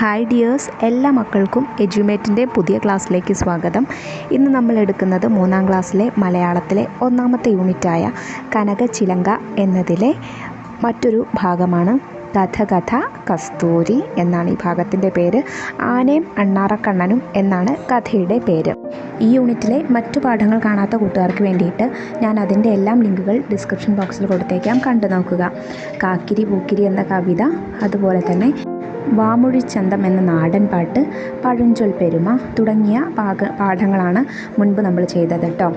Hi dears, എല്ലാ മക്കൾക്കും എഡ്യൂമേറ്റിൻ്റെ പുതിയ ക്ലാസ്സിലേക്ക് സ്വാഗതം. ഇന്ന് നമ്മൾ എടുക്കുന്നത് 3ാം ക്ലാസ്സിലെ മലയാളത്തിലെ ഒന്നാമത്തെ യൂണിറ്റായ കനകച്ചിലങ്ക എന്നതിലെ മറ്റൊരു ഭാഗമാണ്. കഥ കസ്തൂരി എന്നാണ് ഈ ഭാഗത്തിൻ്റെ പേര്. ആനയും അണ്ണാറക്കണ്ണനും എന്നാണ് കഥയുടെ പേര്. ഈ യൂണിറ്റിലെ മറ്റു പാഠങ്ങൾ കാണാത്ത കൂട്ടുകാർക്ക് വേണ്ടിയിട്ട് ഞാൻ അതിൻ്റെ എല്ലാം ലിങ്കുകൾ ഡിസ്ക്രിപ്ഷൻ ബോക്സിൽ കൊടുത്തേക്കാം, കണ്ടു നോക്കുക. കാക്കിരി പൂക്കിരി എന്ന കവിത, അതുപോലെ തന്നെ വാമൊഴിച്ചന്തം എന്ന നാടൻ പാട്ട്, പഴഞ്ചൊൽ പെരുമ തുടങ്ങിയ പാഠങ്ങളാണ് മുൻപ് നമ്മൾ ചെയ്തത് കേട്ടോ.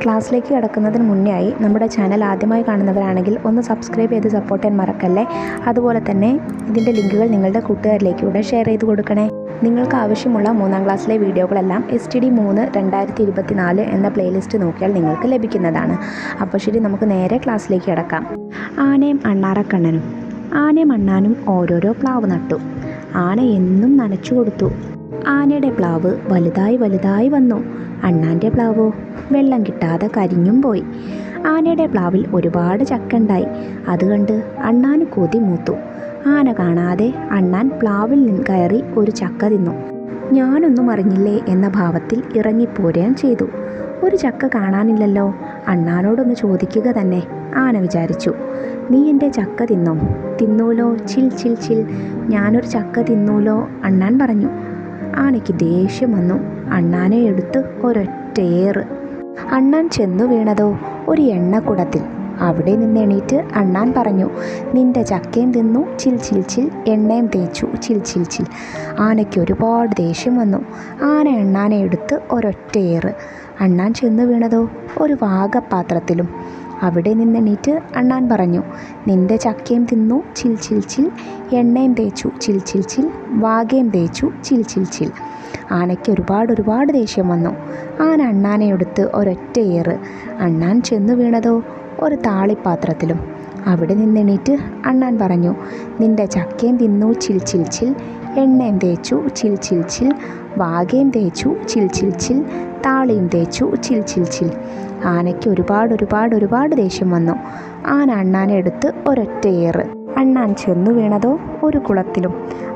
ക്ലാസ്സിലേക്ക് കിടക്കുന്നതിന് മുന്നേ ആയി നമ്മുടെ ചാനൽ ആദ്യമായി കാണുന്നവരാണെങ്കിൽ ഒന്ന് സബ്സ്ക്രൈബ് ചെയ്ത് സപ്പോർട്ട് ചെയ്യാൻ മറക്കല്ലേ. അതുപോലെ തന്നെ ഇതിൻ്റെ ലിങ്കുകൾ നിങ്ങളുടെ കൂട്ടുകാരിലേക്ക് കൂടെ ഷെയർ ചെയ്ത് കൊടുക്കണേ. നിങ്ങൾക്ക് ആവശ്യമുള്ള 3ാം ക്ലാസ്സിലെ വീഡിയോകളെല്ലാം STD3 2024 എന്ന പ്ലേലിസ്റ്റ് നോക്കിയാൽ നിങ്ങൾക്ക് ലഭിക്കുന്നതാണ്. അപ്പോൾ ശരി, നമുക്ക് നേരെ ക്ലാസ്സിലേക്ക് കിടക്കാം. ആനയും അണ്ണാറക്കണ്ണനും. ആനയും അണ്ണാനും ഓരോരോ പ്ലാവ് നട്ടു. ആന എന്നും നനച്ചു കൊടുത്തു. ആനയുടെ പ്ലാവ് വലുതായി വന്നു. അണ്ണാൻ്റെ പ്ലാവോ വെള്ളം കിട്ടാതെ കരിഞ്ഞും പോയി. ആനയുടെ പ്ലാവിൽ ഒരുപാട് ചക്ക ഉണ്ടായി. അതുകണ്ട് അണ്ണാന് കൊതി മൂത്തു. ആന കാണാതെ അണ്ണാൻ പ്ലാവിൽ നിന്ന് കയറി ഒരു ചക്ക തിന്നു. ഞാനൊന്നും അറിഞ്ഞില്ലേ എന്ന ഭാവത്തിൽ ഇറങ്ങിപ്പോരുകയും ചെയ്തു. ഒരു ചക്ക കാണാനില്ലല്ലോ, അണ്ണാനോടൊന്ന് ചോദിക്കുക തന്നെ ആന വിചാരിച്ചു. നീ എൻ്റെ ചക്ക തിന്നോ? തിന്നൂലോ, ചിൽ ചിൽ ചിൽ, ഞാനൊരു ചക്ക തിന്നൂലോ, അണ്ണാൻ പറഞ്ഞു. ആനയ്ക്ക് ദേഷ്യം വന്നു. അണ്ണാനെ എടുത്ത് ഒരൊറ്റയേറ്. അണ്ണാൻ ചെന്നു വീണതോ ഒരു എണ്ണക്കുടത്തിൽ. അവിടെ നിന്ന് എണീറ്റ് അണ്ണാൻ പറഞ്ഞു, നിന്റെ ചക്കയും തിന്നു ചിൽ ചിൽ ചിൽ, എണ്ണയും തേച്ചു ചിൽ ചിൽ ചിൽ. ആനയ്ക്ക് ഒരുപാട് ദേഷ്യം വന്നു. ആന അണ്ണാനെ എടുത്ത് ഒരൊറ്റയേറ്. അണ്ണാൻ ചെന്നു വീണതോ ഒരു വാഗപ്പാത്രത്തിലും. അവിടെ നിന്നെണീറ്റ് അണ്ണാൻ പറഞ്ഞു, നിന്റെ ചക്കയും തിന്നു ചിൽ ചിൽ ചിൽ, എണ്ണയും തേച്ചു ചിൽ ചിൽ ചിൽ, വാകയും തേച്ചു ചിൽ ചിൽ ചിൽ. ആനയ്ക്ക് ഒരുപാട് ദേഷ്യം വന്നു. ആന അണ്ണാനെ എടുത്ത് ഒരൊറ്റയേറ്. അണ്ണാൻ ചെന്നു വീണതോ ഒരു താളിപ്പാത്രത്തിലും. അവിടെ നിന്നെണീറ്റ് അണ്ണാൻ പറഞ്ഞു, നിന്റെ ചക്കയും തിന്നു ചിൽ ചിൽ ചിൽ, എണ്ണയും തേച്ചു ചിൽ ചിൽ ചിൽ, വാകയും തേച്ചു ചിൽ ചിൽ ചിൽ, താളിയും തേച്ചു ചിൽ ചിൽ ചിൽ. ആനയ്ക്ക് ഒരുപാട് ദേഷ്യം വന്നു. ആന അണ്ണാനെ എടുത്ത് ഒരൊറ്റയേറ്. അണ്ണാൻ ചെന്നു വീണതോ ഒരു കുളത്തിലും.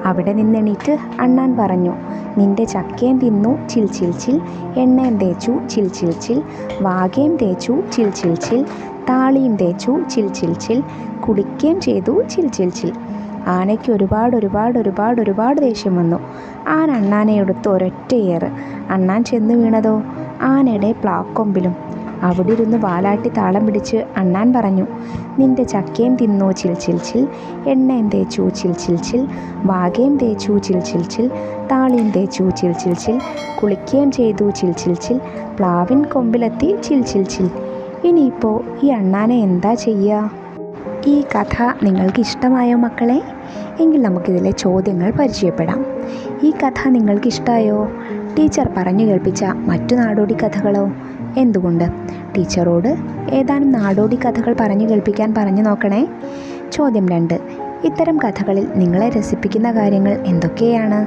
അവിടെ നിന്നെണീറ്റ് അണ്ണാൻ പറഞ്ഞു, നിന്റെ ചക്കയും തിന്നു ചിൽ ചിൽ ചിൽ, എണ്ണയും തേച്ചു ചിൽ ചിൽ ചിൽ, വാകയും തേച്ചു ചിൽ ചിൽ ചിൽ, താളിയും തേച്ചു ചിൽ ചിൽ ചിൽ, കുടിക്കുകയും ചെയ്തു ചിൽ ചിൽ ചിൽ. ആനയ്ക്ക് ഒരുപാട് ദേഷ്യം വന്നു. ആന അണ്ണാനെ എടുത്ത് ഒരൊറ്റയേറ്. അണ്ണാൻ ചെന്നു വീണതോ ആനയുടെ പ്ലാക്കൊമ്പിലും. അവിടെ ഇരുന്ന് വാലാട്ടി താളം പിടിച്ച് അണ്ണാൻ പറഞ്ഞു, നിന്റെ ചക്കയും തിന്നു ചിൽ ചിൽ ചിൽ, എണ്ണയും തേച്ചു ചിൽ ചിൽ ചിൽ, വാകയും തേച്ചു ചിൽ ചിൽ ചിൽ, താളിയും തേച്ചു ചിൽ ചിൽ ചിൽ, കുളിക്കുകയും ചെയ്തു ചിൽ ചിൽ ചിൽ, പ്ലാവിൻ കൊമ്പിലെത്തി ചിൽ ചിൽ ചിൽ. ഇനിയിപ്പോൾ ഈ അണ്ണാനെ എന്താ ചെയ്യുക? ഈ കഥ നിങ്ങൾക്ക് ഇഷ്ടമായോ മക്കളെ? എങ്കിൽ നമുക്കിതിലെ ചോദ്യങ്ങൾ പരിചയപ്പെടാം. ഈ കഥ നിങ്ങൾക്ക് ഇഷ്ടമായോ? ടീച്ചർ പറഞ്ഞു കേൾപ്പിച്ച മറ്റു നാടോടി കഥകളോ? എന്തുകൊണ്ട്? ടീച്ചറോട് ഏതാനും നാടോടി കഥകൾ പറഞ്ഞു കേൾപ്പിക്കാൻ പറഞ്ഞു നോക്കണേ. ചോദ്യം 2. ഇത്തരം കഥകളിൽ നിങ്ങളെ രസിപ്പിക്കുന്ന കാര്യങ്ങൾ എന്തൊക്കെയാണ്?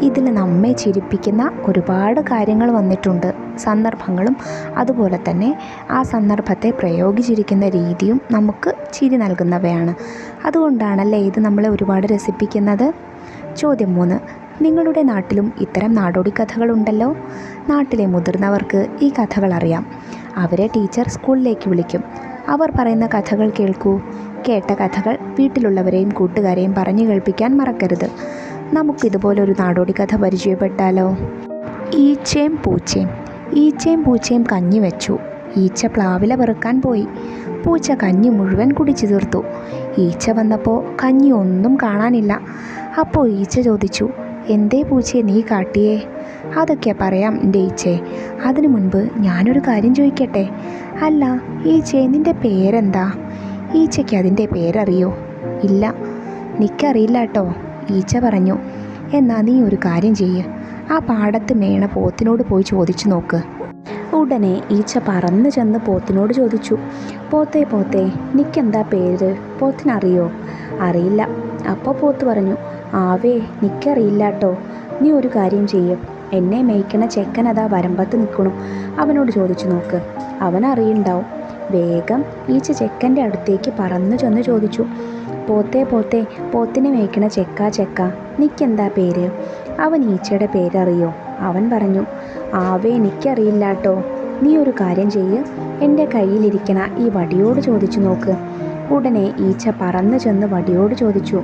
ഇതിൽ നമ്മെ ചിരിപ്പിക്കുന്ന ഒരുപാട് കാര്യങ്ങൾ വന്നിട്ടുണ്ട്. സന്ദർഭങ്ങളും അതുപോലെ തന്നെ ആ സന്ദർഭത്തെ പ്രയോഗിച്ചിരിക്കുന്ന രീതിയും നമുക്ക് ചിരി നൽകുന്നവയാണ്. അതുകൊണ്ടാണല്ലേ ഇത് നമ്മളെ ഒരുപാട് രസിപ്പിക്കുന്നത്. ചോദ്യം 3. നിങ്ങളുടെ നാട്ടിലും ഇത്തരം നാടോടി കഥകളുണ്ടല്ലോ. നാട്ടിലെ മുതിർന്നവർക്ക് ഈ കഥകൾ അറിയാം. അവരെ ടീച്ചർ സ്കൂളിലേക്ക് വിളിക്കും. അവർ പറയുന്ന കഥകൾ കേൾക്കൂ. കേട്ട കഥകൾ വീട്ടിലുള്ളവരെയും കൂട്ടുകാരെയും പറഞ്ഞു കേൾപ്പിക്കാൻ മറക്കരുത്. നമുക്കിതുപോലൊരു നാടോടി കഥ പരിചയപ്പെട്ടാലോ? ഈച്ചയും പൂച്ചയും. ഈച്ചയും പൂച്ചയും കഞ്ഞി വെച്ചു. ഈച്ച പ്ലാവില പെറുക്കാൻ പോയി. പൂച്ച കഞ്ഞി മുഴുവൻ കുടിച്ചു തീർത്തു. ഈച്ച വന്നപ്പോൾ കഞ്ഞി ഒന്നും കാണാനില്ല. അപ്പോൾ ഈച്ച ചോദിച്ചു, എന്തേ പൂച്ചയെ നീ കാട്ടിയേ? അതൊക്കെ പറയാം എൻ്റെ ഈച്ചേ. അതിനു മുൻപ് ഞാനൊരു കാര്യം ചോദിക്കട്ടെ? അല്ല ഈച്ചേ, നിൻ്റെ പേരെന്താ? ഈച്ചയ്ക്ക് അതിൻ്റെ പേരറിയോ? ഇല്ല, എനിക്കറിയില്ല കേട്ടോ, ഈച്ച പറഞ്ഞു. എന്നാ നീ ഒരു കാര്യം ചെയ്യ്, ആ പാടത്ത് മേണ പോത്തിനോട് പോയി ചോദിച്ചു നോക്ക്. ഉടനെ ഈച്ച പറന്ന് ചെന്ന് പോത്തിനോട് ചോദിച്ചു, പോത്തേ നിക്കെന്താ പേര്? പോത്തിനറിയോ? അറിയില്ല. അപ്പോൾ പോത്ത് പറഞ്ഞു, ആവേ നിക്കറിയില്ല കേട്ടോ, നീ ഒരു കാര്യം ചെയ്യും, എന്നെ മേയ്ക്കണ ചെക്കൻ അതാ വരമ്പത്ത് നിൽക്കണു, അവനോട് ചോദിച്ചു നോക്ക്, അവനറിയുണ്ടാവും. വേഗം ഈച്ച ചെക്കൻ്റെ അടുത്തേക്ക് പറന്നു ചെന്ന് ചോദിച്ചു, പോത്തേ പോത്തേ, പോത്തിനെ മേയ്ക്കണ ചെക്ക ചെക്ക, നിക്കെന്താ പേര്? അവൻ ഈച്ചയുടെ പേരറിയോ? അവൻ പറഞ്ഞു, ആവേ എനിക്കറിയില്ലാട്ടോ. നീ ഒരു കാര്യം ചെയ്യ്, എൻ്റെ കയ്യിലിരിക്കണ ഈ വടിയോട് ചോദിച്ചു നോക്ക്. ഉടനെ ഈച്ച പറന്നു ചെന്ന് വടിയോട് ചോദിച്ചു,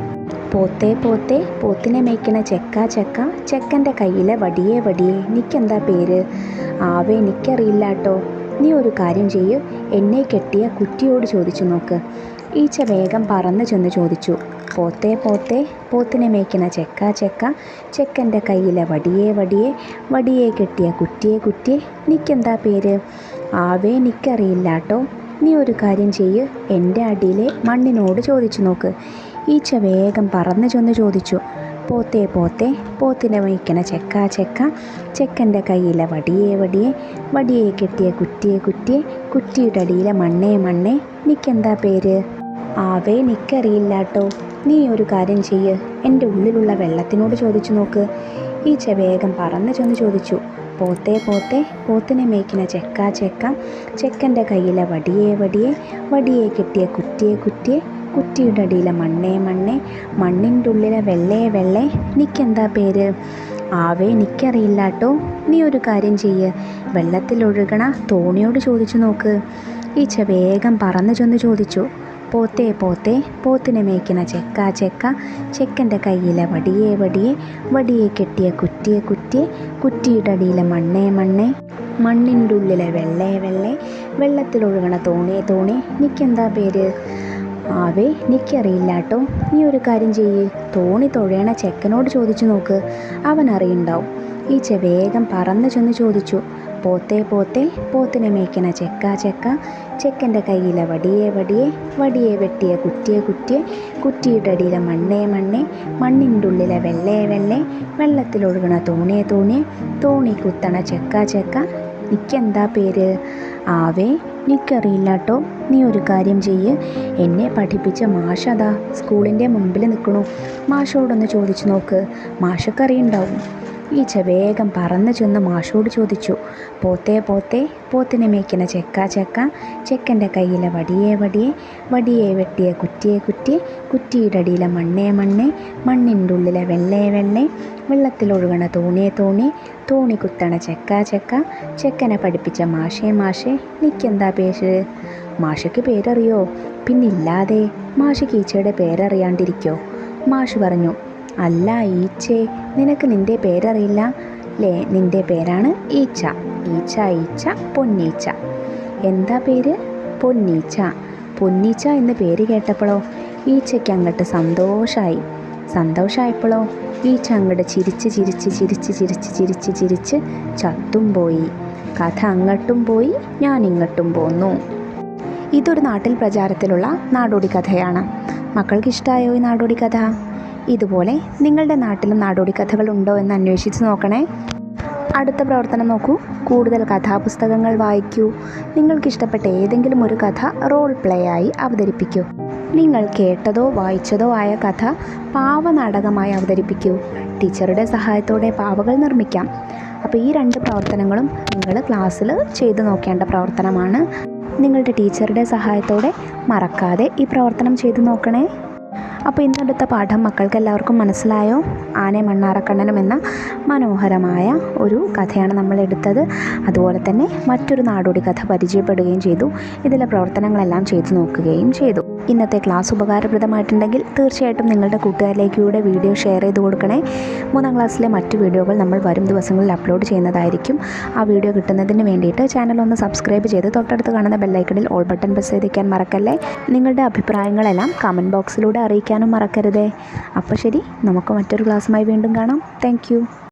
പോത്തേ പോത്തേ, പോത്തിനെ മേയ്ക്കണ ചെക്ക ചെക്ക, ചെക്കൻ്റെ കയ്യിലെ വടിയേ വടിയേ, നിക്കെന്താ പേര്? ആവേ എനിക്കറിയില്ലാട്ടോ. നീ ഒരു കാര്യം ചെയ്യ്, എന്നെ കെട്ടിയ കുറ്റിയോട് ചോദിച്ചു നോക്ക്. ഈച്ച വേഗം പറന്നു ചെന്ന് ചോദിച്ചു, പോത്തേ പോത്തേ, പോത്തിനെ മേയ്ക്കണ ചെക്ക ചെക്ക, ചെക്കൻ്റെ കയ്യിലെ വടിയേ വടിയേ, വടിയെ കെട്ടിയ കുറ്റിയെ കുറ്റിയെ, നിക്കെന്താ പേര്? ആവേ എനിക്കറിയില്ലാട്ടോ. നീ ഒരു കാര്യം ചെയ്യ്, എൻ്റെ അടിയിലെ മണ്ണിനോട് ചോദിച്ചു നോക്ക്. ഈച്ച വേഗം പറന്നു ചെന്ന് ചോദിച്ചു, പോത്തേ പോത്തേ, പോത്തിനെ മേയ്ക്കണ ചെക്ക ചെക്ക, ചെക്കൻ്റെ കയ്യിലെ വടിയേ വടിയേ, വടിയെ കെട്ടിയ കുറ്റിയെ കുറ്റിയെ, കുറ്റിയുടെ അടിയിലെ മണ്ണേ മണ്ണേ, നിക്കെന്താ പേര്? ആവേ എനിക്കറിയില്ലാട്ടോ. നീ ഒരു കാര്യം ചെയ്യ്, എൻ്റെ ഉള്ളിലുള്ള വെള്ളത്തിനോട് ചോദിച്ചു നോക്ക്. ഈച്ച വേഗം പറന്നു ചെന്ന് ചോദിച്ചു, പോത്തേ പോത്തേ, പോത്തിനെ മേയ്ക്കണ ചെക്ക ചെക്ക, ചെക്കൻ്റെ കയ്യിലെ വടിയേ വടിയേ, വടിയെ കെട്ടിയ കുറ്റിയെ കുറ്റിയെ, കുറ്റിയുടെ അടിയിലെ മണ്ണേ മണ്ണേ, മണ്ണിൻ്റെ ഉള്ളിലെ വെള്ളേ വെള്ളേ, നിക്കെന്താ പേര്? ആവേ എനിക്കറിയില്ലാട്ടോ. നീ ഒരു കാര്യം ചെയ്യ്, വെള്ളത്തിലൊഴുകണ തോണിയോട് ചോദിച്ചു നോക്ക്. ഈച്ച വേഗം പറന്നു ചെന്ന് ചോദിച്ചു, പോത്തേ പോത്തേ, പോത്തിനെ മേയ്ക്കണ ചെക്ക ചെക്ക, ചെക്കൻ്റെ കയ്യിലെ വടിയേ വടിയേ, വടിയെ കെട്ടിയ കുറ്റിയെ കുറ്റിയെ, കുറ്റിയുടെ അടിയിലെ മണ്ണേ മണ്ണേ, മണ്ണിൻ്റെ ഉള്ളിലെ വെള്ളേ വെള്ളേ, വെള്ളത്തിലൊഴുകണ തോണിയെ തോണി, നിക്കെന്താ പേര്? ആവേ എനിക്കറിയില്ലാട്ടോ. നീ ഒരു കാര്യം ചെയ്യ്, തോണി തുഴയണ ചെക്കനോട് ചോദിച്ചു നോക്ക്. അവൻ അറിയുണ്ടാവും. ഈച്ച വേഗം പറന്നു ചെന്ന് ചോദിച്ചു, പോത്തേ പോത്തേ, പോത്തിനെ മേയ്ക്കണ ചെക്ക ചെക്ക, ചെക്കൻ്റെ കയ്യിലെ വടിയേ വടിയേ, വടിയെ വെട്ടിയ കുറ്റിയെ കുറ്റിയെ, കുറ്റിയുടെ അടിയിലെ മണ്ണേ മണ്ണേ, മണ്ണിൻ്റെ ഉള്ളിലെ വെള്ളേ വെള്ളേ, വെള്ളത്തിലൊഴുകണ തോണിയെ തോണിയെ, തോണി കുത്തണ ചെക്ക ചെക്ക, നിക്കെന്താ പേര്? ആവേ എനിക്കറിയില്ലാട്ടോ. നീ ഒരു കാര്യം ചെയ്യ്, എന്നെ പഠിപ്പിച്ച മാഷതാ സ്കൂളിൻ്റെ മുമ്പിൽ നിൽക്കണു. മാഷോടൊന്ന് ചോദിച്ചു നോക്ക്, മാഷക്കറിയുണ്ടാവും. ഈച്ച വേഗം പറന്നു ചെന്ന് മാഷോട് ചോദിച്ചു, പോത്തേ പോത്തേ, പോത്തിനെ മേയ്ക്കണ ചെക്ക ചെക്ക, ചെക്കൻ്റെ കയ്യിലെ വടിയേ വടിയേ, വടിയെ വെട്ടിയ കുറ്റിയെ കുറ്റിയെ, കുറ്റിയുടെ അടിയിലെ മണ്ണേ മണ്ണേ, മണ്ണിൻ്റെ ഉള്ളിലെ വെള്ളേ വെള്ളേ, വെള്ളത്തിലൊഴുകണ തോണിയെ തോണി, തോണി കുത്തണ ചെക്ക ചെക്ക, ചെക്കനെ പഠിപ്പിച്ച മാഷേ മാഷേ, നിക്കെന്താ പേര്? മാഷയ്ക്ക് പേരറിയോ? പിന്നില്ലാതെ, മാഷയ്ക്ക് ഈച്ചയുടെ പേരറിയാണ്ടിരിക്കോ? മാഷ് പറഞ്ഞു, അല്ല ഈച്ചേ, നിനക്ക് നിൻ്റെ പേരറിയില്ല അല്ലേ? നിൻ്റെ പേരാണ് ഈച്ച. ഈച്ച ഈച്ച പൊന്നീച്ച. എന്താ പേര്? പൊന്നീച്ച. പൊന്നീച്ച എന്ന് പേര് കേട്ടപ്പോഴോ ഈച്ചയ്ക്ക് അങ്ങോട്ട് സന്തോഷമായപ്പോഴോ ഈച്ച അങ്ങോട്ട് ചിരിച്ച് ചിരിച്ച് ചിരിച്ച് ചിരിച്ച് ചിരിച്ച് ചിരിച്ച് ചത്തും പോയി. കഥ അങ്ങോട്ടും പോയി, ഞാൻ ഇങ്ങോട്ടും പോന്നു. ഇതൊരു നാട്ടിൽ പ്രചാരത്തിലുള്ള നാടോടി കഥയാണ്. മക്കൾക്ക് ഇഷ്ടമായോ ഈ നാടോടി കഥ? ഇതുപോലെ നിങ്ങളുടെ നാട്ടിലും നാടോടി കഥകളുണ്ടോ എന്ന് അന്വേഷിച്ച് നോക്കണേ. അടുത്ത പ്രവർത്തനം നോക്കൂ. കൂടുതൽ കഥാപുസ്തകങ്ങൾ വായിക്കൂ. നിങ്ങൾക്കിഷ്ടപ്പെട്ട ഏതെങ്കിലും ഒരു കഥ റോൾ പ്ലേ ആയി അവതരിപ്പിക്കൂ. നിങ്ങൾ കേട്ടതോ വായിച്ചതോ ആയ കഥ പാവനാടകമായി അവതരിപ്പിക്കൂ. ടീച്ചറുടെ സഹായത്തോടെ പാവകൾ നിർമ്മിക്കാം. അപ്പോൾ ഈ 2 പ്രവർത്തനങ്ങളും നിങ്ങൾ ക്ലാസ്സിൽ ചെയ്തു നോക്കേണ്ട പ്രവർത്തനമാണ്. നിങ്ങളുടെ ടീച്ചറുടെ സഹായത്തോടെ മറക്കാതെ ഈ പ്രവർത്തനം ചെയ്തു നോക്കണേ. അപ്പോൾ ഇന്നെടുത്ത പാഠം മക്കൾക്ക് എല്ലാവർക്കും മനസ്സിലായോ? ആനയും മണ്ണാറക്കണ്ണനും എന്ന മനോഹരമായ ഒരു കഥയാണ് നമ്മൾ എടുത്തത്. അതുപോലെ തന്നെ മറ്റൊരു നാടോടി കഥ പരിചയപ്പെടുകയും ചെയ്തു. ഇതിലെ പ്രവർത്തനങ്ങളെല്ലാം ചെയ്തു നോക്കുകയും ചെയ്തു. ഇന്നത്തെ ക്ലാസ് ഉപകാരപ്രദമായിട്ടുണ്ടെങ്കിൽ തീർച്ചയായിട്ടും നിങ്ങളുടെ കൂട്ടുകാരിലേക്ക് കൂടെ വീഡിയോ ഷെയർ ചെയ്ത് കൊടുക്കണേ. 3ാം ക്ലാസ്സിലെ മറ്റു വീഡിയോകൾ നമ്മൾ വരും ദിവസങ്ങളിൽ അപ്ലോഡ് ചെയ്യുന്നതായിരിക്കും. ആ വീഡിയോ കിട്ടുന്നതിന് വേണ്ടിയിട്ട് ചാനൽ ഒന്ന് സബ്സ്ക്രൈബ് ചെയ്ത് തൊട്ടടുത്ത് കാണുന്ന ബെല്ലൈക്കണിൽ ഓൾ ബട്ടൺ പ്രസ് ചെയ്തിരിക്കാൻ മറക്കല്ലേ. നിങ്ങളുടെ അഭിപ്രായങ്ങളെല്ലാം കമൻറ്റ് ബോക്സിലൂടെ അറിയിക്കാനും മറക്കരുതേ. അപ്പോൾ ശരി, നമുക്ക് മറ്റൊരു ക്ലാസ്സുമായി വീണ്ടും കാണാം. താങ്ക്